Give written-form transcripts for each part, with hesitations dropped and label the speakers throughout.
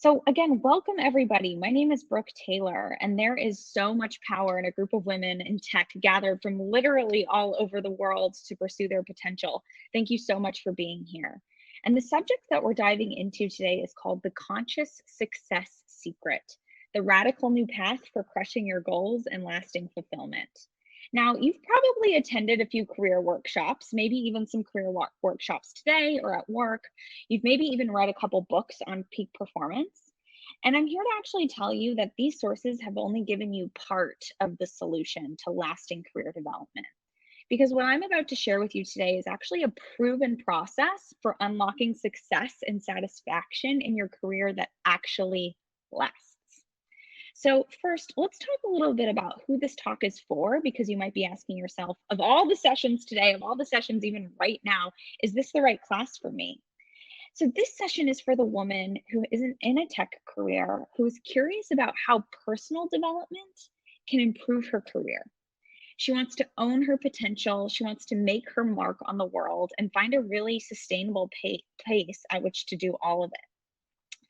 Speaker 1: So, again, welcome everybody. My name is Brooke Taylor, and there is so much power in a group of women in tech gathered from literally all over the world to pursue their potential. Thank you so much for being here. And the subject that we're diving into today is called the Conscious Success Secret, the radical new path for crushing your goals and lasting fulfillment. Now, you've probably attended a few career workshops, maybe even some career workshops today or at work. You've maybe even read a couple books on peak performance. And I'm here to actually tell you that these sources have only given you part of the solution to lasting career development. Because what I'm about to share with you today is actually a proven process for unlocking success and satisfaction in your career that actually lasts. So, first, let's talk a little bit about who this talk is for, because you might be asking yourself, of all the sessions today, of all the sessions even right now, is this the right class for me? So, this session is for the woman who isn't in a tech career, who is curious about how personal development can improve her career. She wants to own her potential. She wants to make her mark on the world and find a really sustainable pace at which to do all of it.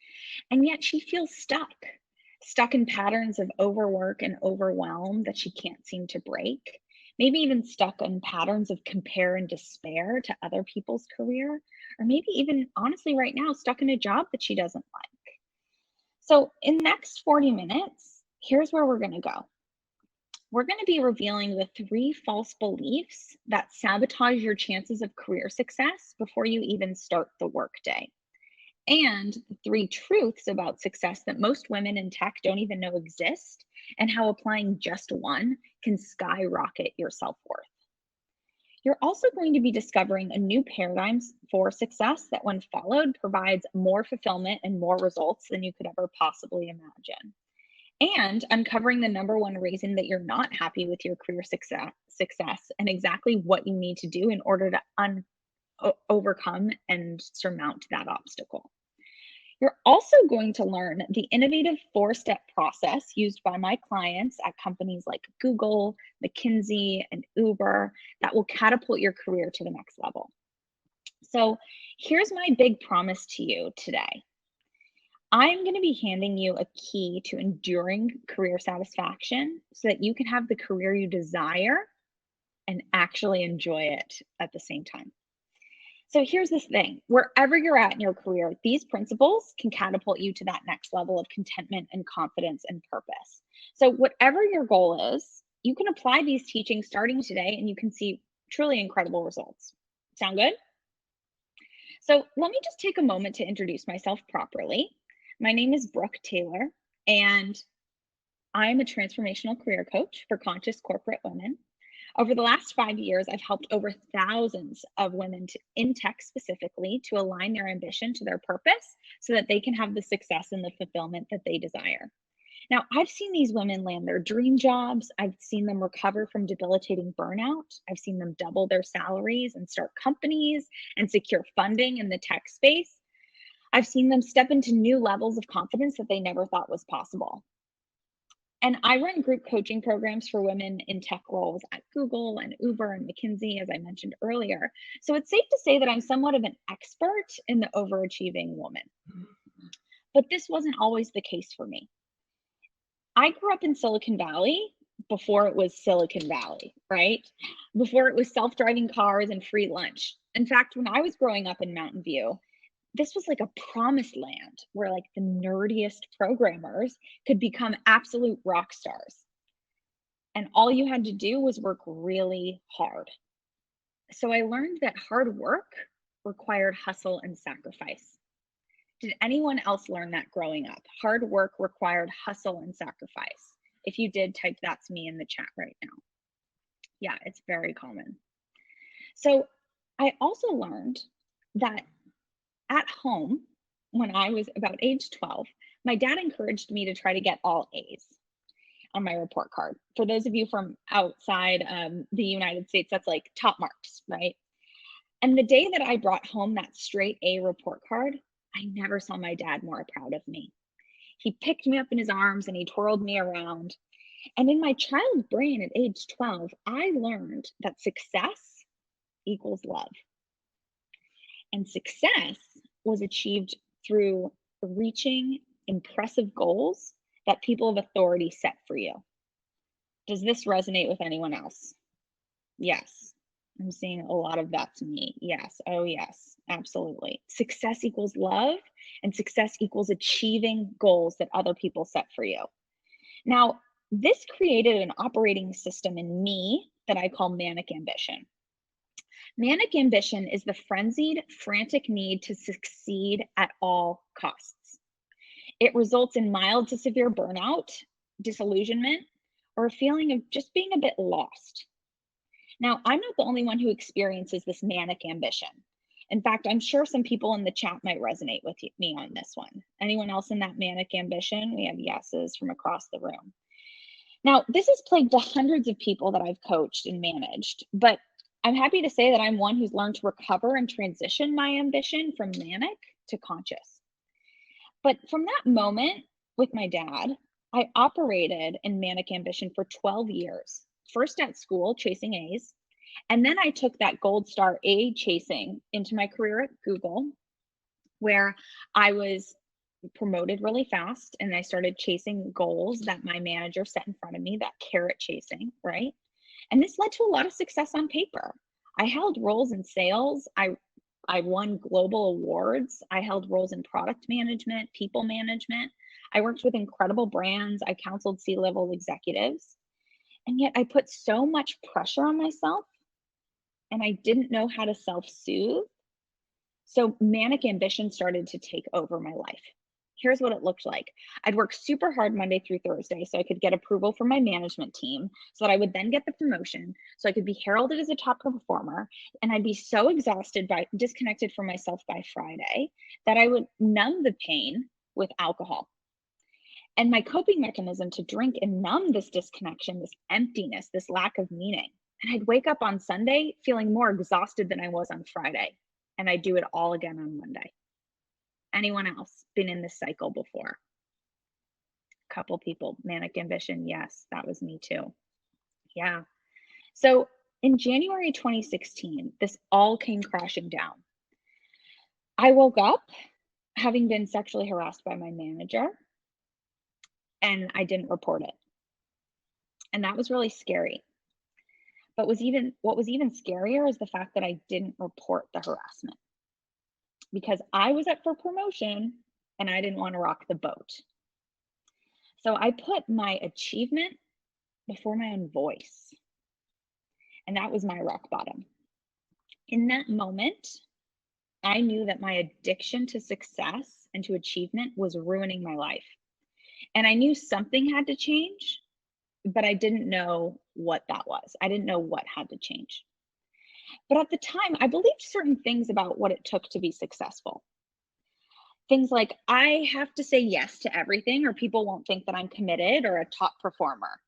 Speaker 1: And yet she feels stuck in patterns of overwork and overwhelm that she can't seem to break. Maybe even stuck in patterns of compare and despair to other people's career, or maybe even honestly, right now, stuck in a job that she doesn't like. So, in the next 40 minutes, here's where we're going to go. We're going to be revealing the 3 false beliefs that sabotage your chances of career success before you even start the workday, and the 3 truths about success that most women in tech don't even know exist, and how applying just one can skyrocket your self-worth. You're also going to be discovering a new paradigm for success that, when followed, provides more fulfillment and more results than you could ever possibly imagine. And uncovering the number one reason that you're not happy with your career success and exactly what you need to do in order to overcome and surmount that obstacle. You're also going to learn the innovative 4-step process used by my clients at companies like Google, McKinsey, and Uber that will catapult your career to the next level. So here's my big promise to you today. I'm going to be handing you a key to enduring career satisfaction so that you can have the career you desire and actually enjoy it at the same time. So here's this thing, wherever you're at in your career, these principles can catapult you to that next level of contentment and confidence and purpose. So whatever your goal is, you can apply these teachings starting today and you can see truly incredible results. Sound good? So let me just take a moment to introduce myself properly. My name is Brooke Taylor, and I'm a transformational career coach for conscious corporate women. Over the last 5 years, I've helped over thousands of women in tech specifically to align their ambition to their purpose so that they can have the success and the fulfillment that they desire. Now, I've seen these women land their dream jobs. I've seen them recover from debilitating burnout. I've seen them double their salaries and start companies and secure funding in the tech space. I've seen them step into new levels of confidence that they never thought was possible. And I run group coaching programs for women in tech roles at Google and Uber and McKinsey, as I mentioned earlier. So it's safe to say that I'm somewhat of an expert in the overachieving woman. But this wasn't always the case for me. I grew up in Silicon Valley before it was Silicon Valley, right? Before it was self-driving cars and free lunch. In fact, when I was growing up in Mountain View, this was like a promised land where like the nerdiest programmers could become absolute rock stars. And all you had to do was work really hard. So I learned that hard work required hustle and sacrifice. Did anyone else learn that growing up? Hard work required hustle and sacrifice. If you did, type "that's me" in the chat right now. Yeah, it's very common. So I also learned that at home, when I was about age 12, my dad encouraged me to try to get all A's on my report card. For those of you from outside the United States, that's like top marks, right? And the day that I brought home that straight A report card, I never saw my dad more proud of me. He picked me up in his arms and he twirled me around. And in my child brain at age 12, I learned that success equals love. And success was achieved through reaching impressive goals that people of authority set for you. Does this resonate with anyone else? Yes. I'm seeing a lot of that to me. Yes. Oh, yes. Absolutely. Success equals love, and success equals achieving goals that other people set for you. Now, this created an operating system in me that I call manic ambition. Manic ambition is the frenzied, frantic need to succeed at all costs. It results in mild to severe burnout, disillusionment, or a feeling of just being a bit lost. Now, I'm not the only one who experiences this manic ambition. In fact, I'm sure some people in the chat might resonate with me on this one. Anyone else in that manic ambition? We have yeses from across the room. Now, this has plagued the hundreds of people that I've coached and managed, but I'm happy to say that I'm one who's learned to recover and transition my ambition from manic to conscious. But from that moment with my dad, I operated in manic ambition for 12 years, first at school chasing A's, and then I took that gold star A chasing into my career at Google, where I was promoted really fast and I started chasing goals that my manager set in front of me, that carrot chasing, right? And this led to a lot of success on paper. I held roles in sales. I won global awards. I held roles in product management, people management. I worked with incredible brands. I counseled C-level executives. And yet I put so much pressure on myself and I didn't know how to self-soothe. So manic ambition started to take over my life. Here's what it looked like. I'd work super hard Monday through Thursday so I could get approval from my management team so that I would then get the promotion so I could be heralded as a top performer. And I'd be so exhausted disconnected from myself by Friday that I would numb the pain with alcohol. And my coping mechanism to drink and numb this disconnection, this emptiness, this lack of meaning. And I'd wake up on Sunday feeling more exhausted than I was on Friday. And I'd do it all again on Monday. Anyone else been in this cycle before? A couple people. Manic ambition. Yes, that was me too. Yeah. So in January 2016, this all came crashing down. I woke up having been sexually harassed by my manager, and I didn't report it. And that was really scary. But what was even scarier is the fact that I didn't report the harassment because I was up for promotion and I didn't want to rock the boat. So I put my achievement before my own voice. And that was my rock bottom. In that moment, I knew that my addiction to success and to achievement was ruining my life. And I knew something had to change, but I didn't know what that was. I didn't know what had to change. But at the time, I believed certain things about what it took to be successful. Things like, I have to say yes to everything, or people won't think that I'm committed or a top performer.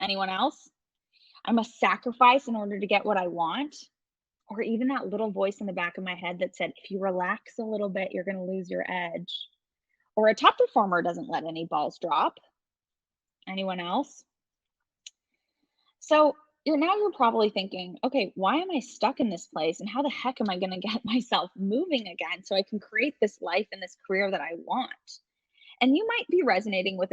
Speaker 1: Anyone else? I must sacrifice in order to get what I want. Or even that little voice in the back of my head that said, if you relax a little bit, you're going to lose your edge. Or a top performer doesn't let any balls drop. Anyone else? So you're probably thinking, okay, why am I stuck in this place? And how the heck am I going to get myself moving again so I can create this life and this career that I want? And you might be resonating with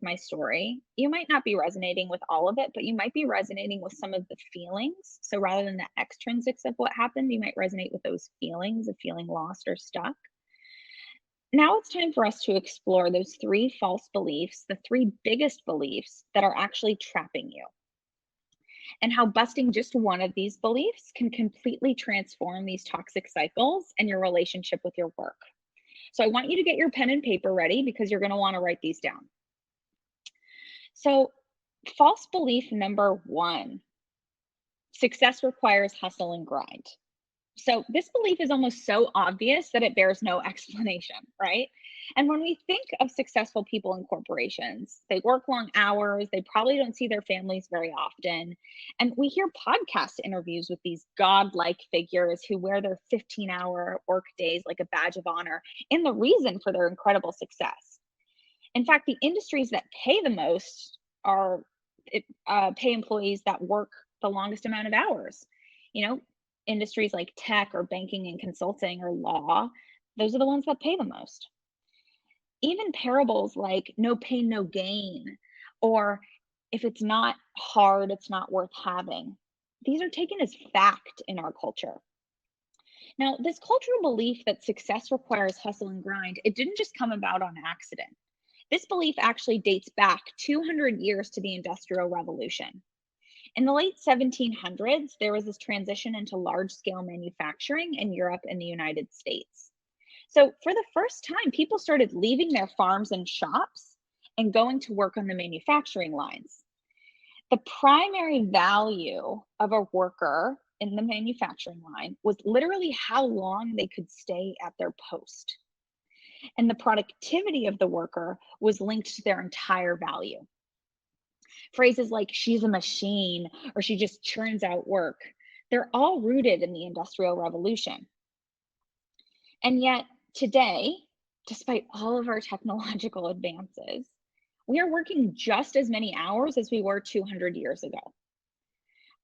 Speaker 1: my story. You might not be resonating with all of it, but you might be resonating with some of the feelings. So rather than the extrinsics of what happened, you might resonate with those feelings of feeling lost or stuck. Now it's time for us to explore those three false beliefs, the three biggest beliefs that are actually trapping you, and how busting just one of these beliefs can completely transform these toxic cycles and your relationship with your work. So I want you to get your pen and paper ready because you're going to want to write these down. So false belief number 1, success requires hustle and grind. So this belief is almost so obvious that it bears no explanation, right? And when we think of successful people in corporations, they work long hours, they probably don't see their families very often. And we hear podcast interviews with these godlike figures who wear their 15-hour work days like a badge of honor and the reason for their incredible success. In fact, the industries that pay the most pay employees that work the longest amount of hours. Industries like tech or banking and consulting or law, those are the ones that pay the most. Even parables like no pain, no gain, or if it's not hard, it's not worth having. These are taken as fact in our culture. Now, this cultural belief that success requires hustle and grind, it didn't just come about on accident. This belief actually dates back 200 years to the Industrial Revolution. In the late 1700s, there was this transition into large scale manufacturing in Europe and the United States. So, for the first time, people started leaving their farms and shops and going to work on the manufacturing lines. The primary value of a worker in the manufacturing line was literally how long they could stay at their post. And the productivity of the worker was linked to their entire value. Phrases like she's a machine or she just churns out work, they're all rooted in the Industrial Revolution. And yet, today, despite all of our technological advances, we are working just as many hours as we were 200 years ago.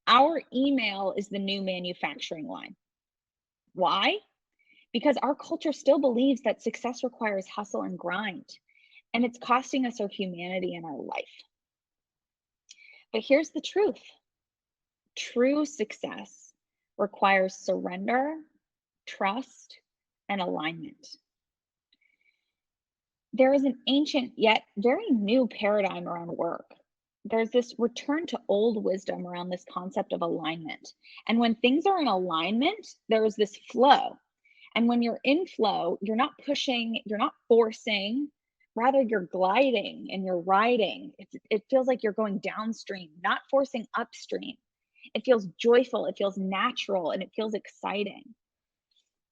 Speaker 1: Our email is the new manufacturing line. Why? Because our culture still believes that success requires hustle and grind, and it's costing us our humanity and our life. But here's the truth. True success requires surrender, trust, and alignment. There is an ancient yet very new paradigm around work. There's this return to old wisdom around this concept of alignment. And when things are in alignment, there's this flow. And when you're in flow, you're not pushing, you're not forcing, rather, you're gliding and you're riding. It feels like you're going downstream, not forcing upstream. It feels joyful, it feels natural, and it feels exciting.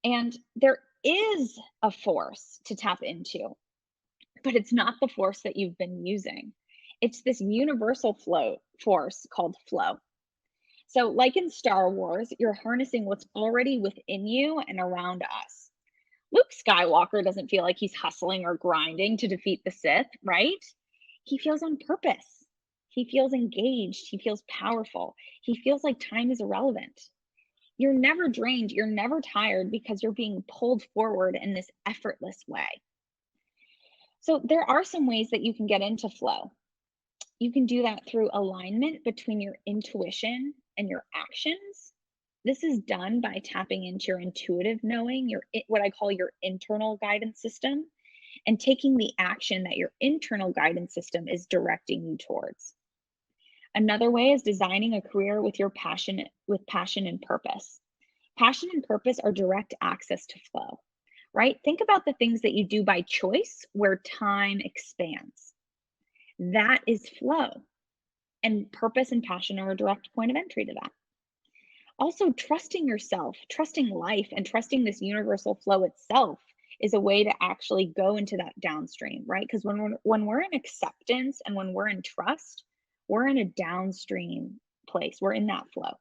Speaker 1: And there is a force to tap into, but it's not the force that you've been using. It's this universal flow force called flow. So, like in Star Wars, you're harnessing what's already within you and around us. Luke Skywalker doesn't feel like he's hustling or grinding to defeat the Sith, right? He feels on purpose. He feels engaged. He feels powerful. He feels like time is irrelevant. You're never drained. You're never tired because you're being pulled forward in this effortless way. So, there are some ways that you can get into flow. You can do that through alignment between your intuition and your actions. This is done by tapping into your intuitive knowing, what I call your internal guidance system, and taking the action that your internal guidance system is directing you towards. Another way is designing a career with passion and purpose. Passion and purpose are direct access to flow, right? Think about the things that you do by choice where time expands. That is flow. And purpose and passion are a direct point of entry to that. Also, trusting yourself, trusting life, and trusting this universal flow itself is a way to actually go into that downstream, right? Because when we're in acceptance and when we're in trust, we're in a downstream place. We're in that flow.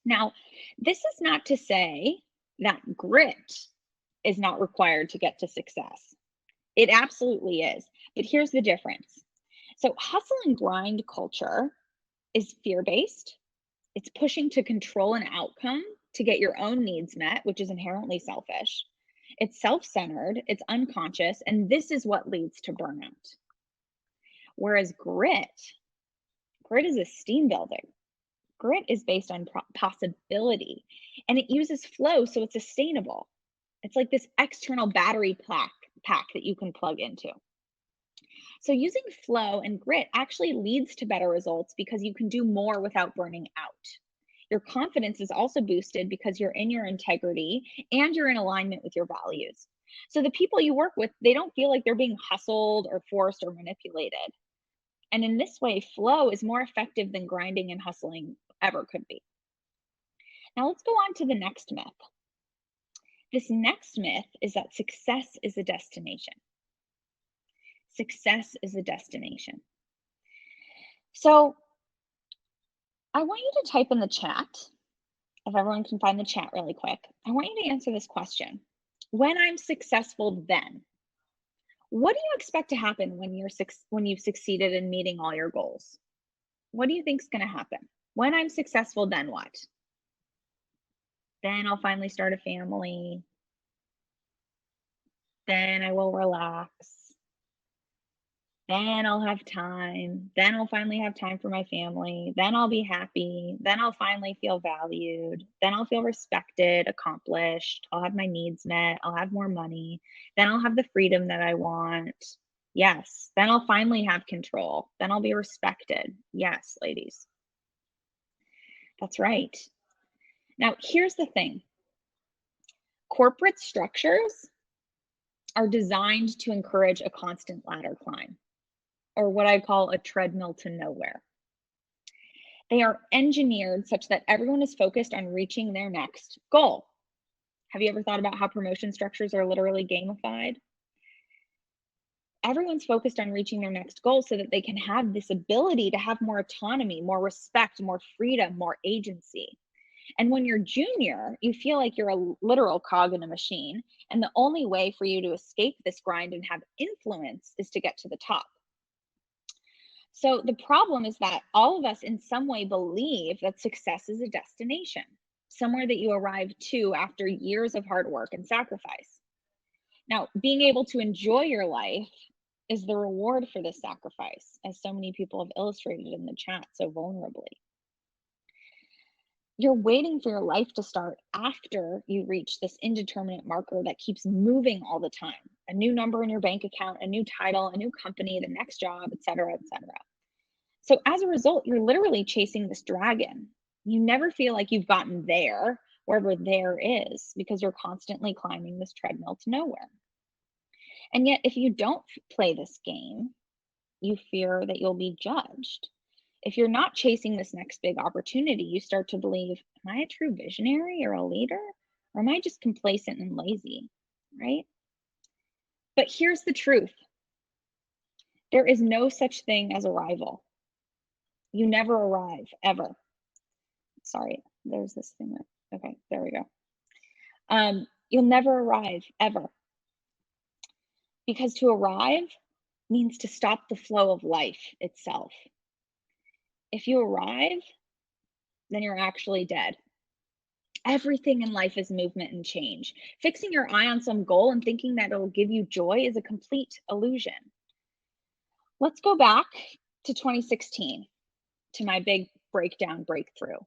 Speaker 1: Now, this is not to say that grit is not required to get to success. It absolutely is. But here's the difference. So, hustle and grind culture is fear-based. It's pushing to control an outcome to get your own needs met, which is inherently selfish. It's self-centered, it's unconscious, and this is what leads to burnout. Whereas grit is esteem building. Grit is based on possibility, and it uses flow, so it's sustainable. It's like this external battery pack that you can plug into. So using flow and grit actually leads to better results because you can do more without burning out. Your confidence is also boosted because you're in your integrity and you're in alignment with your values. So the people you work with, they don't feel like they're being hustled or forced or manipulated. And in this way, flow is more effective than grinding and hustling ever could be. Now let's go on to the next myth. This next myth is that success is a destination. Success is a destination. So I want you to type in the chat, if everyone can find the chat really quick. I want you to answer this question. When I'm successful, then what do you expect to happen when you've succeeded in meeting all your goals? What do you think is going to happen? When I'm successful, then what? Then I'll finally start a family. Then I will relax. Then I'll have time. Then I'll finally have time for my family. Then I'll be happy. Then I'll finally feel valued. Then I'll feel respected, accomplished. I'll have my needs met. I'll have more money. Then I'll have the freedom that I want. Yes. Then I'll finally have control. Then I'll be respected. Yes, ladies. That's right. Now, here's the thing. Corporate structures are designed to encourage a constant ladder climb, or what I call a treadmill to nowhere. They are engineered such that everyone is focused on reaching their next goal. Have you ever thought about how promotion structures are literally gamified? Everyone's focused on reaching their next goal so that they can have this ability to have more autonomy, more respect, more freedom, more agency. And when you're junior, you feel like you're a literal cog in a machine. And the only way for you to escape this grind and have influence is to get to the top. So the problem is that all of us in some way believe that success is a destination, somewhere that you arrive to after years of hard work and sacrifice. Now, being able to enjoy your life is the reward for this sacrifice, as so many people have illustrated in the chat so vulnerably. You're waiting for your life to start after you reach this indeterminate marker that keeps moving all the time. A new number in your bank account, a new title, a new company, the next job, et cetera, et cetera. So as a result, you're literally chasing this dragon. You never feel like you've gotten there, wherever there is, because you're constantly climbing this treadmill to nowhere. And yet, if you don't play this game, you fear that you'll be judged. If you're not chasing this next big opportunity, you start to believe, am I a true visionary or a leader? Or am I just complacent and lazy, right? But here's the truth. There is no such thing as arrival. You never arrive, ever. Sorry, there's this thing that, okay, there we go. You'll never arrive, ever. Because to arrive means to stop the flow of life itself. If you arrive, then you're actually dead. Everything in life is movement and change. Fixing your eye on some goal and thinking that it'll give you joy is a complete illusion. Let's go back to 2016, to my big breakthrough.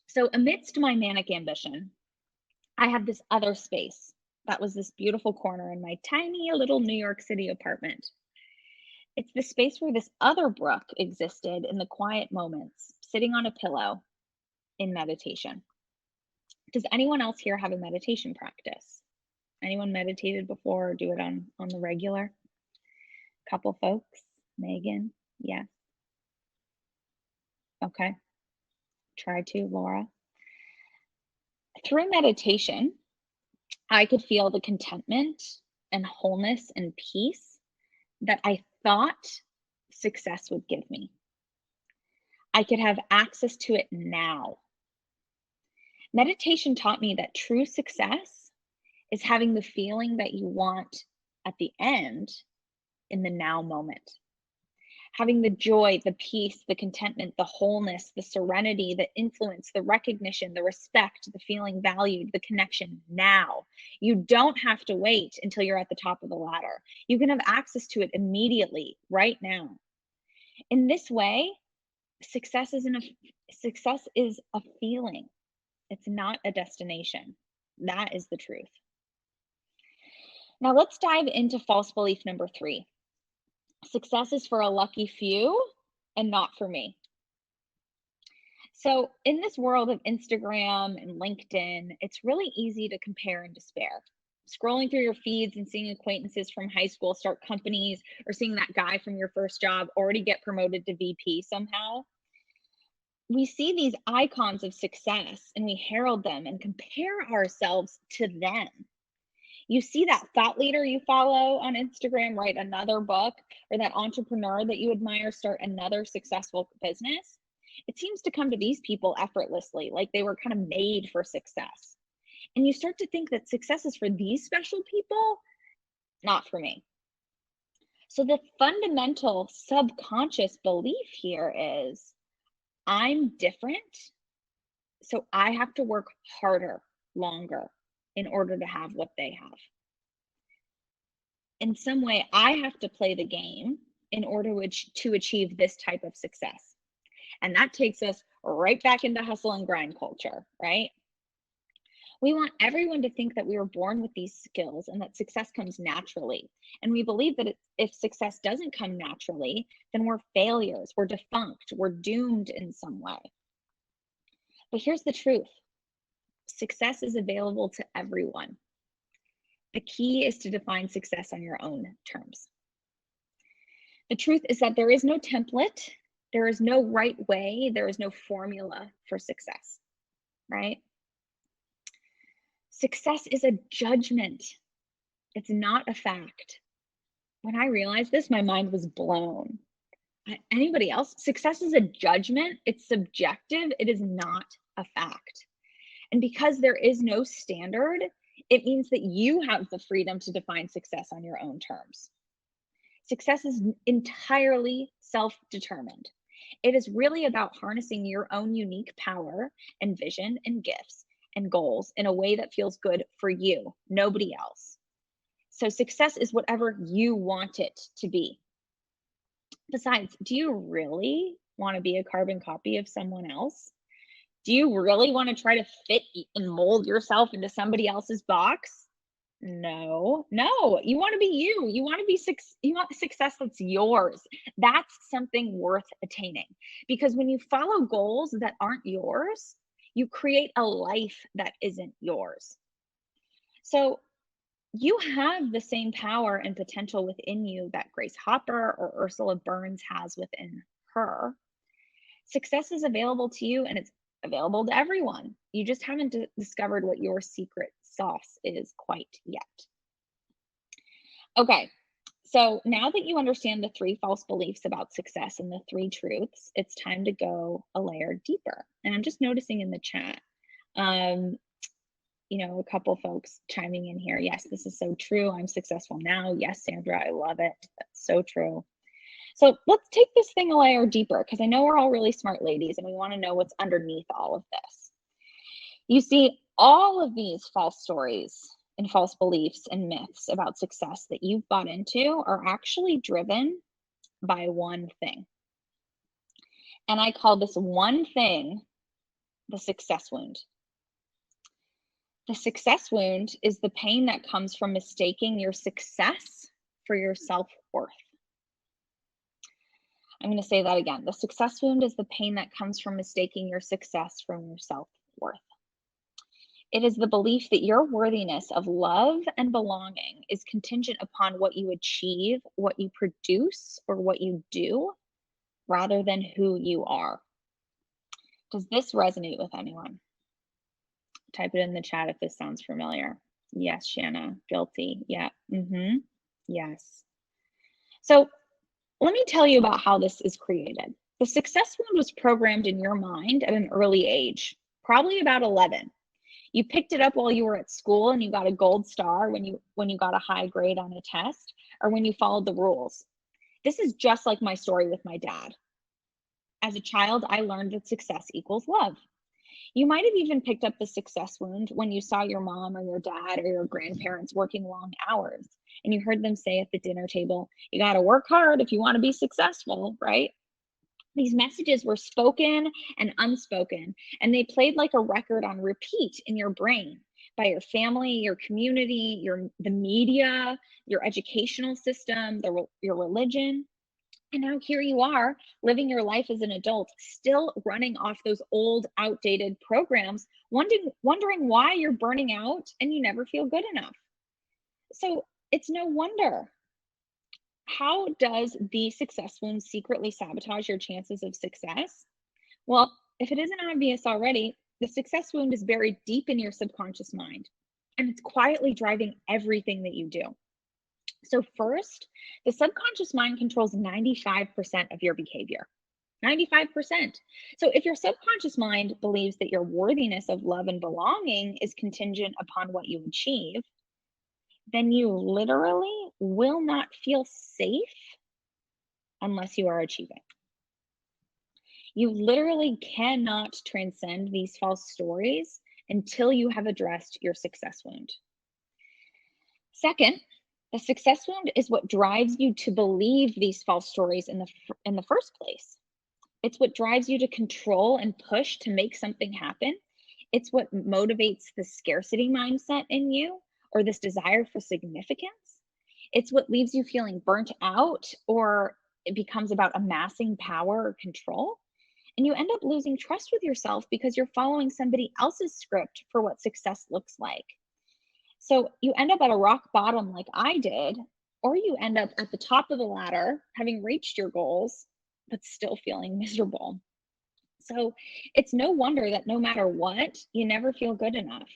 Speaker 1: So amidst my manic ambition, I had this other space. That was this beautiful corner in my tiny little New York City apartment. It's the space where this other Brooke existed in the quiet moments, sitting on a pillow in meditation. Does anyone else here have a meditation practice? Anyone meditated before or do it on the regular? Couple folks. Megan, yes. Okay. Try to, Laura. Through meditation, I could feel the contentment and wholeness and peace that I thought success would give me. I could have access to it now. Meditation taught me that true success is having the feeling that you want at the end in the now moment. Having the joy, the peace, the contentment, the wholeness, the serenity, the influence, the recognition, the respect, the feeling valued, the connection now. You don't have to wait until you're at the top of the ladder. You can have access to it immediately, right now. In this way, success is a feeling. It's not a destination. That is the truth. Now let's dive into false belief number 3. Success is for a lucky few and not for me. So in this world of Instagram and LinkedIn, it's really easy to compare and despair. Scrolling through your feeds and seeing acquaintances from high school start companies, or seeing that guy from your first job already get promoted to VP somehow. We see these icons of success and we herald them and compare ourselves to them. You see that thought leader you follow on Instagram write another book, or that entrepreneur that you admire start another successful business. It seems to come to these people effortlessly, like they were kind of made for success. And you start to think that success is for these special people, not for me. So the fundamental subconscious belief here is, I'm different, so I have to work harder, longer, in order to have what they have. in some way, I have to play the game in order to achieve this type of success. And that takes us right back into hustle and grind culture, right? We want everyone to think that we were born with these skills and that success comes naturally. And we believe that if success doesn't come naturally, then we're failures, we're defunct, we're doomed in some way. But here's the truth: success is available to everyone. The key is to define success on your own terms. The truth is that there is no template, there is no right way, there is no formula for success, right? Success is a judgment. It's not a fact. When I realized this, my mind was blown. Anybody else? Success is a judgment. It's subjective. It is not a fact. And because there is no standard, it means that you have the freedom to define success on your own terms. Success is entirely self-determined. It is really about harnessing your own unique power and vision and gifts and goals in a way that feels good for you, nobody else. So success is whatever you want it to be. Besides, do you really want to be a carbon copy of someone else? Do you really want to try to fit and mold yourself into somebody else's box? No, you want to be you. You want success that's yours. That's something worth attaining. Because when you follow goals that aren't yours, you create a life that isn't yours. So you have the same power and potential within you that Grace Hopper or Ursula Burns has within her. Success is available to you, and it's available to everyone. You just haven't discovered what your secret sauce is quite yet. Okay, so now that you understand the 3 false beliefs about success and the 3 truths, it's time to go a layer deeper. And I'm just noticing in the chat, a couple folks chiming in here. Yes, this is so true. I'm successful now. Yes, Sandra, I love it. That's so true. So let's take this thing a layer deeper, because I know we're all really smart ladies and we want to know what's underneath all of this. You see, all of these false stories and false beliefs and myths about success that you've bought into are actually driven by one thing. And I call this one thing the success wound. The success wound is the pain that comes from mistaking your success for your self-worth. I'm going to say that again. The success wound is the pain that comes from mistaking your success from your self-worth. It is the belief that your worthiness of love and belonging is contingent upon what you achieve, what you produce, or what you do, rather than who you are. Does this resonate with anyone? Type it in the chat if this sounds familiar. Yes, Shanna, guilty. Yeah. Yes. So let me tell you about how this is created. The success wound was programmed in your mind at an early age, probably about 11. You picked it up while you were at school and you got a gold star when you got a high grade on a test, or when you followed the rules. This is just like my story with my dad. As a child, I learned that success equals love. You might have even picked up the success wound when you saw your mom or your dad or your grandparents working long hours, and you heard them say at the dinner table, you got to work hard if you want to be successful, right? These messages were spoken and unspoken, and they played like a record on repeat in your brain by your family, your community, the media, your educational system, your religion. And now here you are living your life as an adult, still running off those old, outdated programs, wondering why you're burning out and you never feel good enough. So it's no wonder. How does the success wound secretly sabotage your chances of success? Well, if it isn't obvious already, the success wound is buried deep in your subconscious mind, and it's quietly driving everything that you do. So first, the subconscious mind controls 95% of your behavior. 95%. So if your subconscious mind believes that your worthiness of love and belonging is contingent upon what you achieve, then you literally will not feel safe unless you are achieving. You literally cannot transcend these false stories until you have addressed your success wound. Second, The success wound is what drives you to believe these false stories in the first place. It's what drives you to control and push to make something happen. It's what motivates the scarcity mindset in you or this desire for significance. It's what leaves you feeling burnt out, or it becomes about amassing power or control. And you end up losing trust with yourself because you're following somebody else's script for what success looks like. So you end up at a rock bottom like I did, or you end up at the top of the ladder, having reached your goals, but still feeling miserable. So it's no wonder that no matter what, you never feel good enough.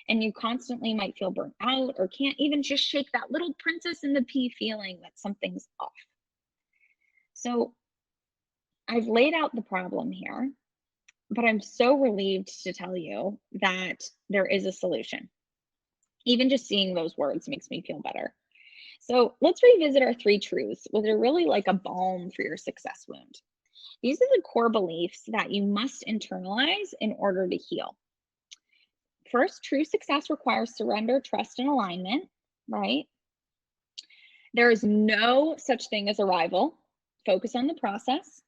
Speaker 1: And you constantly might feel burnt out or can't even just shake that little princess in the pea feeling that something's off. So I've laid out the problem here, but I'm so relieved to tell you that there is a solution. Even just seeing those words makes me feel better. So let's revisit our three truths, which are really like a balm for your success wound. These are the core beliefs that you must internalize in order to heal. First, true success requires surrender, trust, and alignment, right? There is no such thing as arrival. Focus on the process.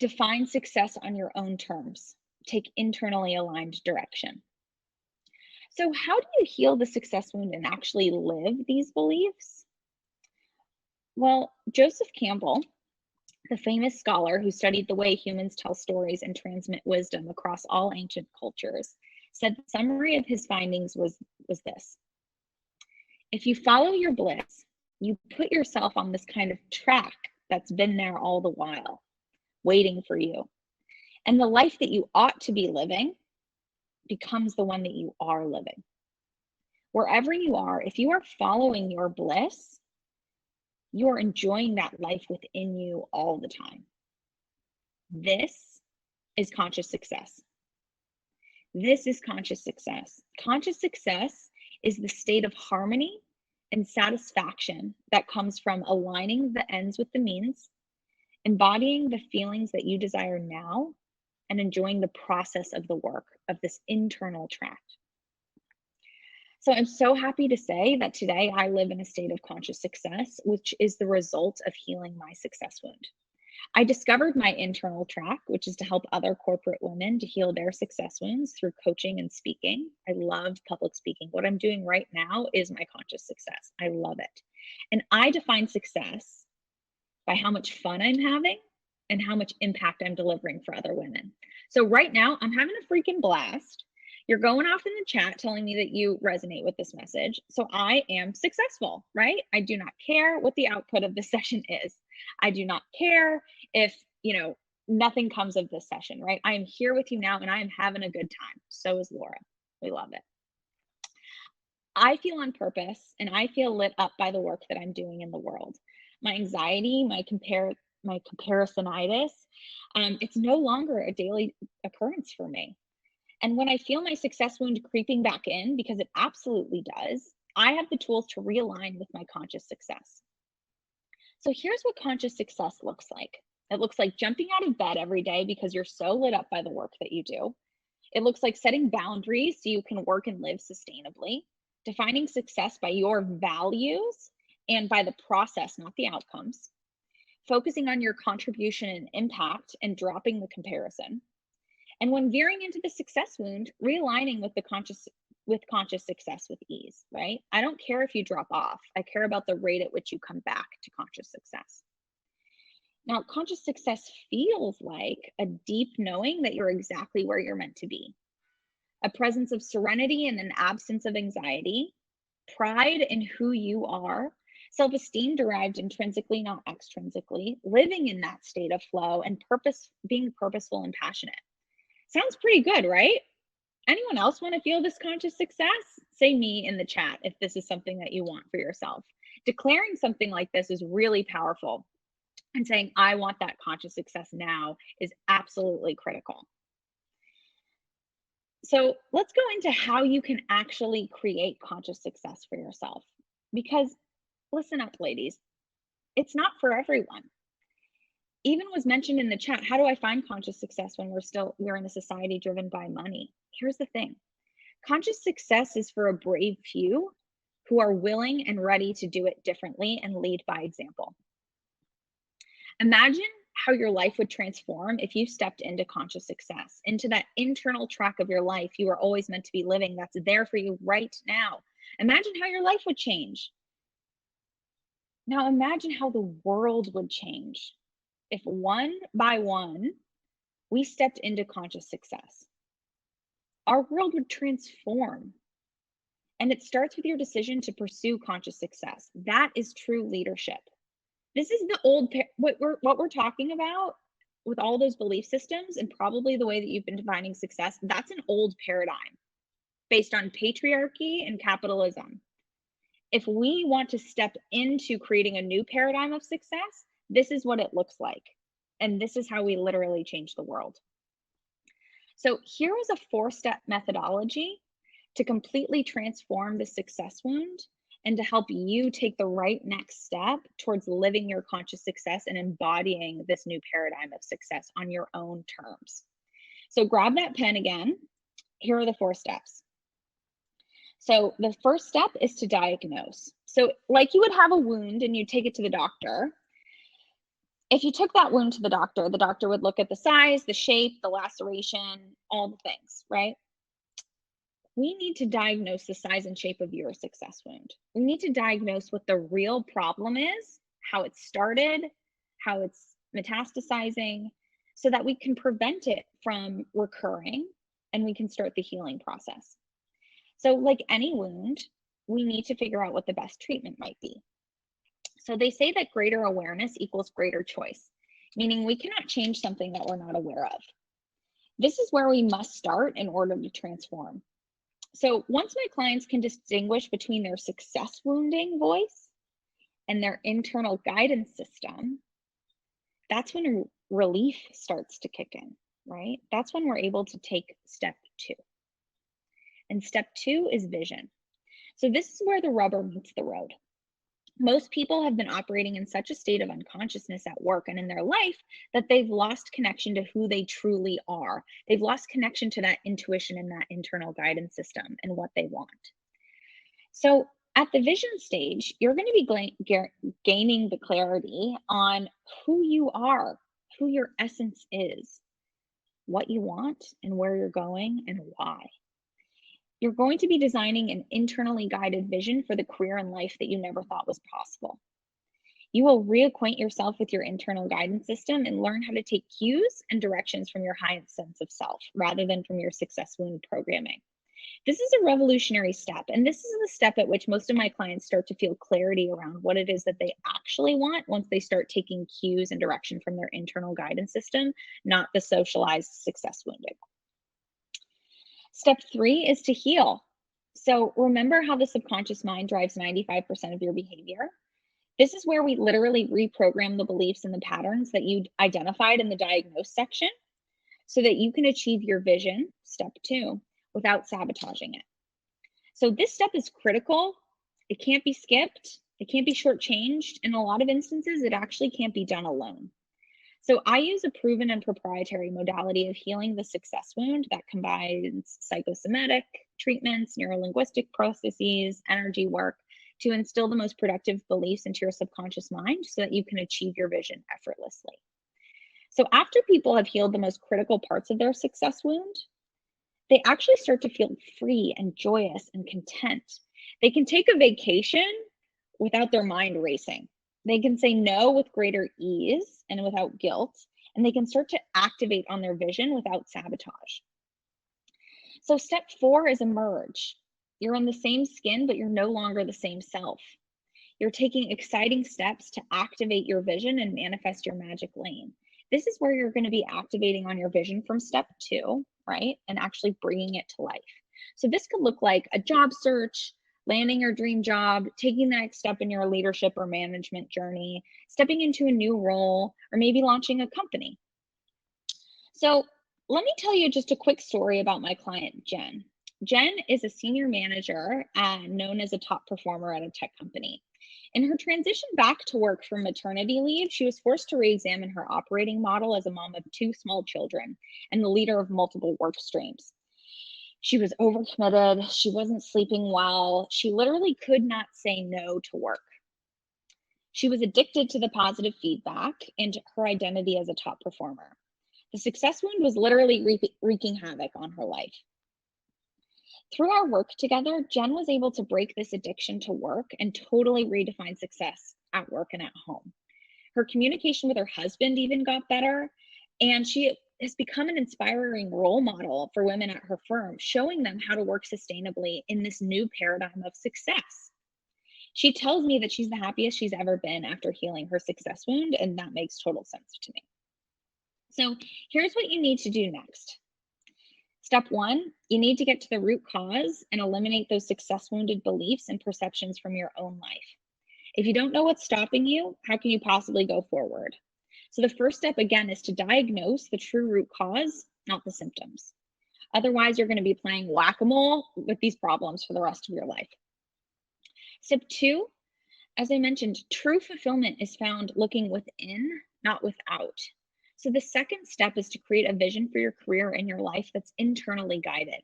Speaker 1: Define success on your own terms. Take internally aligned direction. So, how do you heal the success wound and actually live these beliefs? Well, Joseph Campbell, the famous scholar who studied the way humans tell stories and transmit wisdom across all ancient cultures, said the summary of his findings was this: if you follow your bliss, you put yourself on this kind of track that's been there all the while, waiting for you. And the life that you ought to be living becomes the one that you are living. Wherever you are, if you are following your bliss, you are enjoying that life within you all the time. This is conscious success. This is conscious success. Conscious success is the state of harmony and satisfaction that comes from aligning the ends with the means, embodying the feelings that you desire now, and enjoying the process of the work of this internal track. So I'm so happy to say that today I live in a state of conscious success, which is the result of healing my success wound. I discovered my internal track, which is to help other corporate women to heal their success wounds through coaching and speaking. I love public speaking. What I'm doing right now is my conscious success. I love it. And I define success by how much fun I'm having and how much impact I'm delivering for other women. So right now, I'm having a freaking blast. You're going off in the chat telling me that you resonate with this message. So I am successful, right? I do not care what the output of this session is. I do not care if, nothing comes of this session, right? I am here with you now and I am having a good time. So is Laura. We love it. I feel on purpose and I feel lit up by the work that I'm doing in the world. My anxiety, my comparisonitis, it's no longer a daily occurrence for me. And when I feel my success wound creeping back in, because it absolutely does, I have the tools to realign with my conscious success. So here's what conscious success looks like. It looks like jumping out of bed every day because you're so lit up by the work that you do. It looks like setting boundaries so you can work and live sustainably, defining success by your values and by the process, not the outcomes, focusing on your contribution and impact and dropping the comparison. And when veering into the success wound, realigning with conscious success with ease, right? I don't care if you drop off. I care about the rate at which you come back to conscious success. Now, conscious success feels like a deep knowing that you're exactly where you're meant to be, a presence of serenity and an absence of anxiety, pride in who you are, self-esteem derived intrinsically, not extrinsically, living in that state of flow, and being purposeful and passionate. Sounds pretty good, right? Anyone else want to feel this conscious success? Say me in the chat if this is something that you want for yourself. Declaring something like this is really powerful. And saying, I want that conscious success now is absolutely critical. So let's go into how you can actually create conscious success for yourself. Because listen up, ladies, it's not for everyone. Even was mentioned in the chat, how do I find conscious success when we're in a society driven by money? Here's the thing. Conscious success is for a brave few who are willing and ready to do it differently and lead by example. Imagine how your life would transform if you stepped into conscious success, into that internal track of your life you were always meant to be living, that's there for you right now. Imagine how your life would change. Now imagine how the world would change if one by one we stepped into conscious success. Our world would transform. And it starts with your decision to pursue conscious success. That is true leadership. This is the old, what we're talking about with all those belief systems and probably the way that you've been defining success. That's an old paradigm based on patriarchy and capitalism. If we want to step into creating a new paradigm of success, this is what it looks like. And this is how we literally change the world. So here is a 4-step methodology to completely transform the success wound and to help you take the right next step towards living your conscious success and embodying this new paradigm of success on your own terms. So grab that pen again. Here are the 4 steps. So the first step is to diagnose. So like you would have a wound and you take it to the doctor. If you took that wound to the doctor would look at the size, the shape, the laceration, all the things, right? We need to diagnose the size and shape of your success wound. We need to diagnose what the real problem is, how it started, how it's metastasizing, so that we can prevent it from recurring and we can start the healing process. So like any wound, we need to figure out what the best treatment might be. So they say that greater awareness equals greater choice, meaning we cannot change something that we're not aware of. This is where we must start in order to transform. So once my clients can distinguish between their success wounding voice and their internal guidance system, that's when relief starts to kick in, right? That's when we're able to take step 2. And step 2 is vision. So this is where the rubber meets the road. Most people have been operating in such a state of unconsciousness at work and in their life that they've lost connection to who they truly are. They've lost connection to that intuition and that internal guidance system and what they want. So at the vision stage, you're going to be gaining the clarity on who you are, who your essence is, what you want and where you're going and why. You're going to be designing an internally guided vision for the career and life that you never thought was possible. You will reacquaint yourself with your internal guidance system and learn how to take cues and directions from your highest sense of self rather than from your success wound programming. This is a revolutionary step, and this is the step at which most of my clients start to feel clarity around what it is that they actually want once they start taking cues and direction from their internal guidance system, not the socialized success wounding. Step 3 is to heal. So remember how the subconscious mind drives 95% of your behavior? This is where we literally reprogram the beliefs and the patterns that you identified in the diagnose section so that you can achieve your vision, step 2, without sabotaging it. So this step is critical. It can't be skipped. It can't be shortchanged. In a lot of instances, it actually can't be done alone. So I use a proven and proprietary modality of healing the success wound that combines psychosomatic treatments, neurolinguistic processes, energy work to instill the most productive beliefs into your subconscious mind so that you can achieve your vision effortlessly. So after people have healed the most critical parts of their success wound, they actually start to feel free and joyous and content. They can take a vacation without their mind racing. They can say no with greater ease and without guilt, and they can start to activate on their vision without sabotage. So step 4 is emerge. You're in the same skin, but you're no longer the same self. You're taking exciting steps to activate your vision and manifest your magic lane. This is where you're going to be activating on your vision from step 2, right? And actually bringing it to life. So this could look like a job search, landing your dream job, taking the next step in your leadership or management journey, stepping into a new role, or maybe launching a company. So let me tell you just a quick story about my client, Jen. Jen is a senior manager known as a top performer at a tech company. In her transition back to work from maternity leave, she was forced to re-examine her operating model as a mom of 2 small children and the leader of multiple work streams. She was overcommitted. She wasn't sleeping well. She literally could not say no to work. She was addicted to the positive feedback and her identity as a top performer. The success wound was literally wreaking havoc on her life. Through our work together, Jen was able to break this addiction to work and totally redefine success at work and at home. Her communication with her husband even got better, and she has become an inspiring role model for women at her firm, showing them how to work sustainably in this new paradigm of success. She tells me that she's the happiest she's ever been after healing her success wound, and that makes total sense to me. So here's what you need to do next. Step one, you need to get to the root cause and eliminate those success wounded beliefs and perceptions from your own life. If you don't know what's stopping you, how can you possibly go forward? So the first step, again, is to diagnose the true root cause, not the symptoms. Otherwise, you're going to be playing whack-a-mole with these problems for the rest of your life. Step two, as I mentioned, true fulfillment is found looking within, not without. So the second step is to create a vision for your career and your life that's internally guided.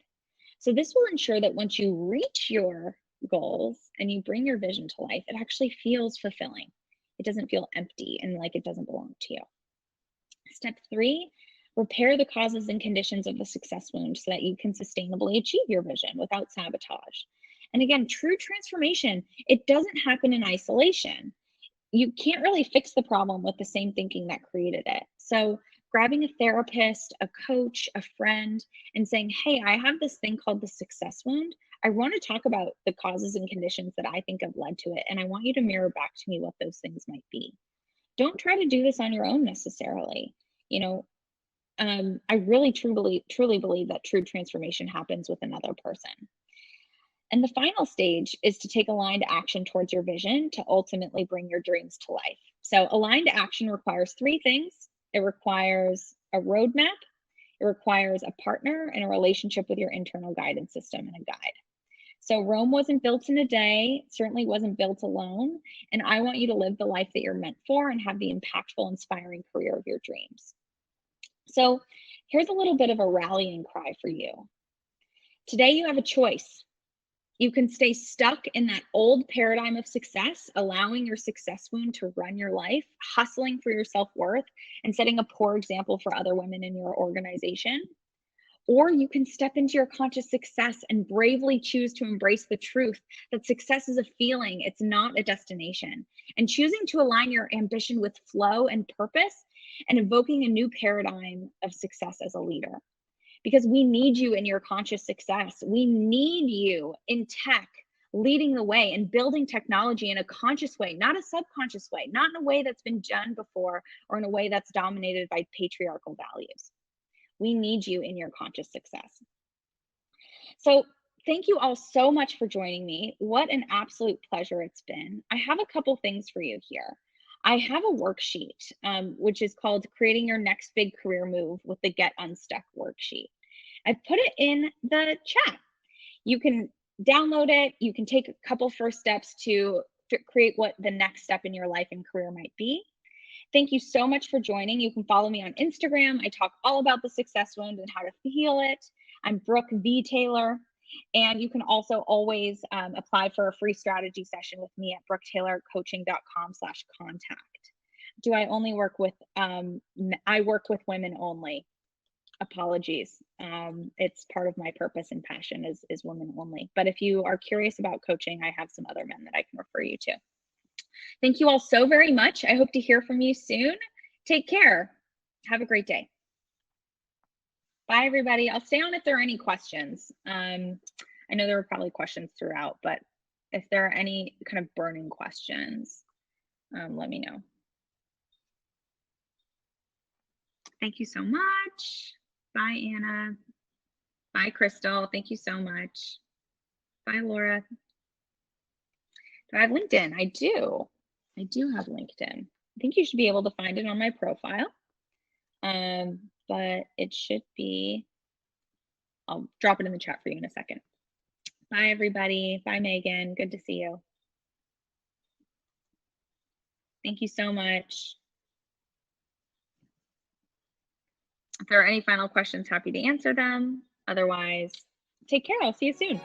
Speaker 1: So this will ensure that once you reach your goals and you bring your vision to life, it actually feels fulfilling. It doesn't feel empty and like it doesn't belong to you. Step three, repair the causes and conditions of the success wound so that you can sustainably achieve your vision without sabotage. And again, true transformation, it doesn't happen in isolation. You can't really fix the problem with the same thinking that created it. So grabbing a therapist, a coach, a friend, and saying, hey, I have this thing called the success wound. I want to talk about the causes and conditions that I think have led to it. And I want you to mirror back to me what those things might be. Don't try to do this on your own necessarily. You know, I really truly believe that true transformation happens with another person. And the final stage is to take aligned action towards your vision to ultimately bring your dreams to life. So aligned action requires three things. It requires a roadmap, it requires a partner, and a relationship with your internal guidance system and a guide. So Rome wasn't built in a day, certainly wasn't built alone. And I want you to live the life that you're meant for and have the impactful, inspiring career of your dreams. So here's a little bit of a rallying cry for you. Today you have a choice. You can stay stuck in that old paradigm of success, allowing your success wound to run your life, hustling for your self-worth, and setting a poor example for other women in your organization. Or you can step into your conscious success and bravely choose to embrace the truth that success is a feeling, it's not a destination. And choosing to align your ambition with flow and purpose and evoking a new paradigm of success as a leader. Because we need you in your conscious success. We need you in tech, leading the way and building technology in a conscious way, not a subconscious way, not in a way that's been done before or in a way that's dominated by patriarchal values. We need you in your conscious success. So thank you all so much for joining me. What an absolute pleasure it's been. I have a couple things for you here. I have a worksheet, which is called Creating Your Next Big Career Move with the Get Unstuck worksheet. I put it in the chat. You can download it. You can take a couple first steps to create what the next step in your life and career might be. Thank you so much for joining. You can follow me on Instagram. I talk all about the success wound and how to heal it. I'm Brooke V. Taylor. And you can also always apply for a free strategy session with me at brooketaylorcoaching.com/contact. Do I only work with, I work with women only. Apologies. It's part of my purpose and passion is women only. But if you are curious about coaching, I have some other men that I can refer you to. Thank you all so very much. I hope to hear from you soon. Take care. Have a great day. Bye, everybody. I'll stay on if there are any questions. I know there were probably questions throughout, but if there are any kind of burning questions, let me know. Thank you so much. Bye, Anna. Bye, Crystal. Thank you so much. Bye, Laura. Do I have LinkedIn? I do. I do have LinkedIn. I think you should be able to find it on my profile. But it should be, I'll drop it in the chat for you in a second. Bye, everybody. Bye, Megan. Good to see you. Thank you so much. If there are any final questions, happy to answer them. Otherwise, Take care. I'll see you soon.